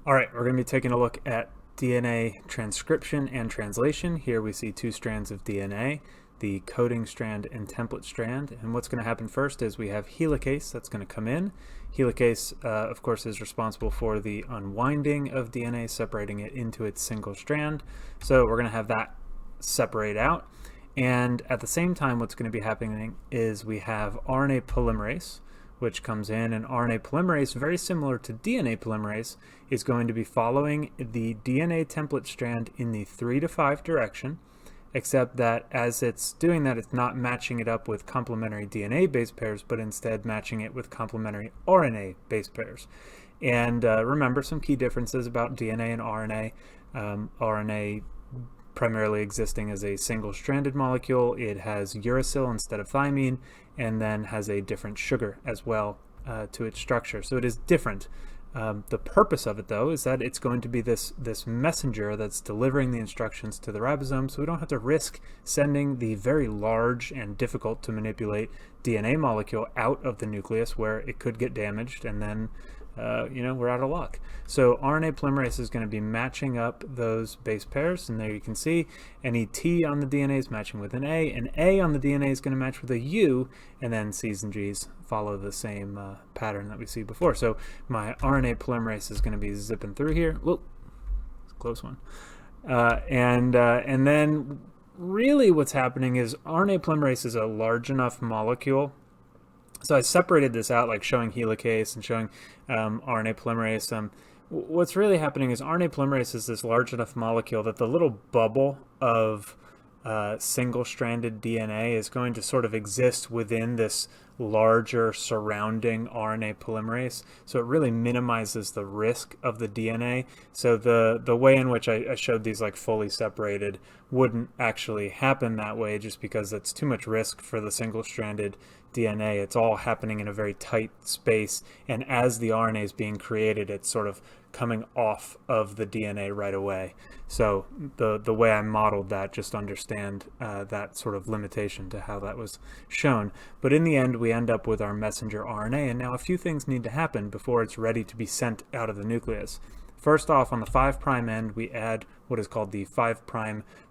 All right, we're going to be taking a look at DNA transcription and translation. Here we see two strands of DNA, the coding strand and template strand. And what's going to happen first is we have helicase that's going to come in. Helicase, of course, is responsible for the unwinding of DNA, separating it into its single strand. So we're going to have that separate out. And at the same time, what's going to be happening is we have RNA polymerase, which comes in, and RNA polymerase, very similar to DNA polymerase, is going to be following the DNA template strand in the 3 to 5 direction, except that as it's doing that, it's not matching it up with complementary DNA base pairs, but instead matching it with complementary RNA base pairs. And remember some key differences about DNA and RNA. RNA primarily existing as a single-stranded molecule. It has uracil instead of thymine, and then has a different sugar as well to its structure. So it is different. The purpose of it, though, is that it's going to be this messenger that's delivering the instructions to the ribosome, so we don't have to risk sending the very large and difficult to manipulate DNA molecule out of the nucleus where it could get damaged, and then we're out of luck. So RNA polymerase is going to be matching up those base pairs, and there you can see any T on the DNA is matching with an A on the DNA is going to match with a U, and then C's and G's follow the same pattern that we see before. So my RNA polymerase is going to be zipping through here. Whoa, it's a close one. And then really what's happening is RNA polymerase is a large enough molecule. So I separated this out, like showing helicase and showing RNA polymerase. What's really happening is RNA polymerase is this large enough molecule that the little bubble of single-stranded DNA is going to sort of exist within this larger surrounding RNA polymerase. So it really minimizes the risk of the DNA. So the way in which I showed these like fully separated wouldn't actually happen that way, just because it's too much risk for the single-stranded DNA. It's all happening in a very tight space, and as the RNA is being created, it's sort of coming off of the DNA right away. So the way I modeled that, just understand that sort of limitation to how that was shown. But in the end, we end up with our messenger RNA, and now a few things need to happen before it's ready to be sent out of the nucleus. First off, on the 5' end, we add what is called the 5'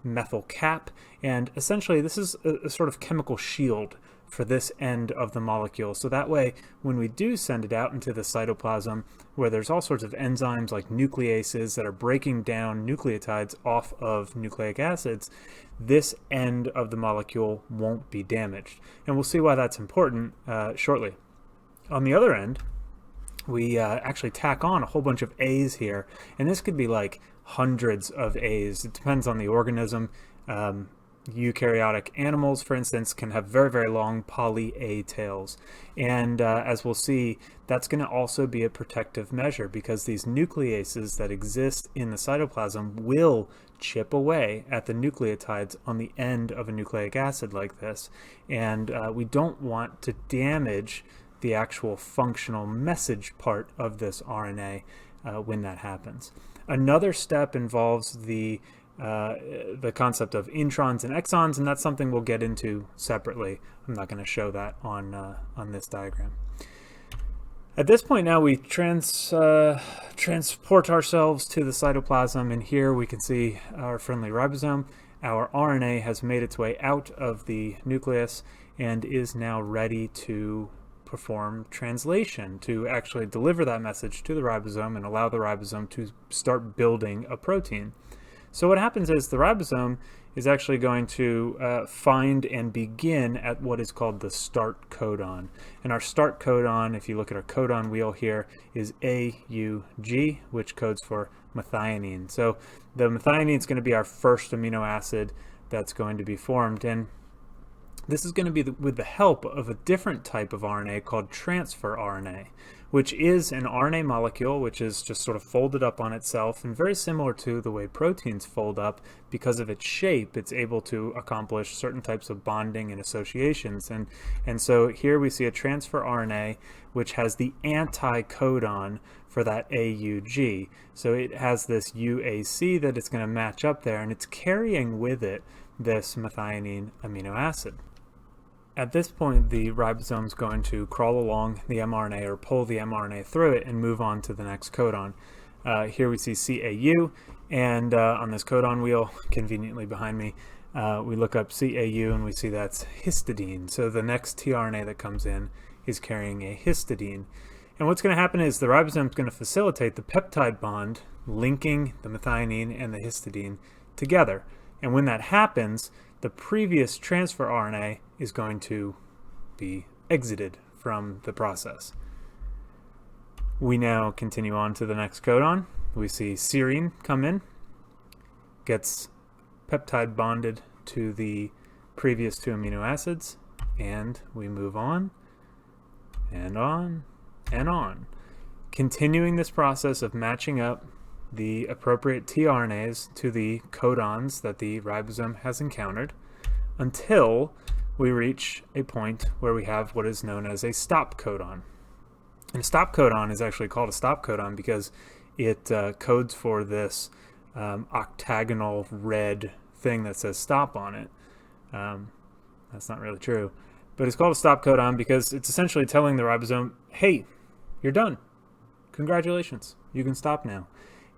methyl cap, and essentially this is a sort of chemical shield for this end of the molecule. So that way, when we do send it out into the cytoplasm, where there's all sorts of enzymes like nucleases that are breaking down nucleotides off of nucleic acids, this end of the molecule won't be damaged. And we'll see why that's important shortly. On the other end, we actually tack on a whole bunch of A's here, and this could be like hundreds of A's. It depends on the organism. Eukaryotic animals, for instance, can have very, very long poly-A tails. And as we'll see, that's going to also be a protective measure, because these nucleases that exist in the cytoplasm will chip away at the nucleotides on the end of a nucleic acid like this. And we don't want to damage the actual functional message part of this RNA when that happens. Another step involves the concept of introns and exons, and that's something we'll get into separately. I'm not going to show that on this diagram. At this point now, we transport ourselves to the cytoplasm, and here we can see our friendly ribosome. Our RNA has made its way out of the nucleus and is now ready to perform translation, to actually deliver that message to the ribosome and allow the ribosome to start building a protein. So what happens is the ribosome is actually going to find and begin at what is called the start codon. And our start codon, if you look at our codon wheel here, is AUG, which codes for methionine. So the methionine is going to be our first amino acid that's going to be formed. And this is going to be with the help of a different type of RNA called transfer RNA, which is an RNA molecule which is just sort of folded up on itself, and very similar to the way proteins fold up. Because of its shape, it's able to accomplish certain types of bonding and associations. And so here we see a transfer RNA which has the anti-codon for that AUG. So it has this UAC that it's going to match up there, and it's carrying with it this methionine amino acid. At this point, the ribosome is going to crawl along the mRNA or pull the mRNA through it and move on to the next codon. Here we see CAU, and on this codon wheel, conveniently behind me, we look up CAU and we see that's histidine. So the next tRNA that comes in is carrying a histidine. And what's going to happen is the ribosome is going to facilitate the peptide bond linking the methionine and the histidine together. And when that happens, the previous transfer RNA is going to be exited from the process. We now continue on to the next codon. We see serine come in, gets peptide bonded to the previous two amino acids, and we move on and on and on, continuing this process of matching up the appropriate tRNAs to the codons that the ribosome has encountered until we reach a point where we have what is known as a stop codon. And a stop codon is actually called a stop codon because it codes for this octagonal red thing that says stop on it. That's not really true. But it's called a stop codon because it's essentially telling the ribosome, hey, you're done. Congratulations. You can stop now.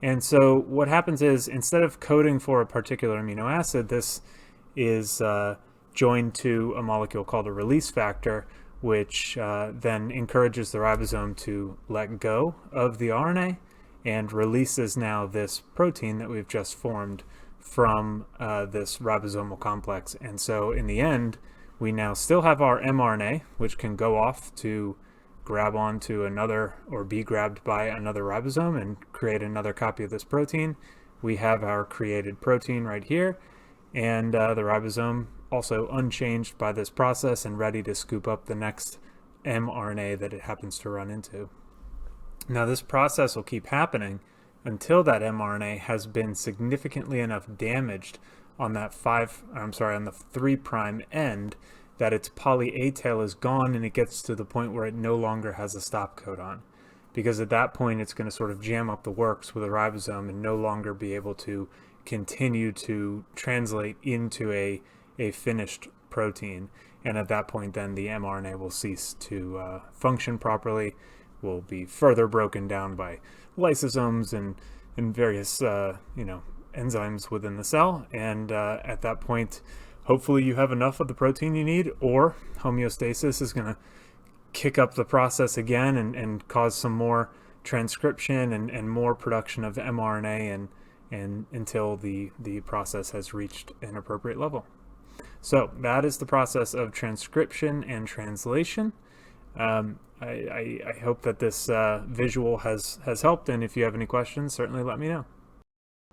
And so what happens is, instead of coding for a particular amino acid, this is joined to a molecule called a release factor, which then encourages the ribosome to let go of the RNA and releases now this protein that we've just formed from this ribosomal complex. And so in the end, we now still have our mRNA, which can go off to grab onto another or be grabbed by another ribosome and create another copy of this protein. We have our created protein right here, and the ribosome also unchanged by this process and ready to scoop up the next mRNA that it happens to run into. Now this process will keep happening until that mRNA has been significantly enough damaged on that on the 3' end that its poly A tail is gone and it gets to the point where it no longer has a stop codon. Because at that point it's going to sort of jam up the works with a ribosome and no longer be able to continue to translate into a finished protein. And at that point then the mRNA will cease to function properly, will be further broken down by lysosomes and various enzymes within the cell, and at that point hopefully you have enough of the protein you need, or homeostasis is going to kick up the process again and cause some more transcription and more production of mRNA and until the process has reached an appropriate level. So that is the process of transcription and translation. I hope that this visual has helped, and if you have any questions, certainly let me know.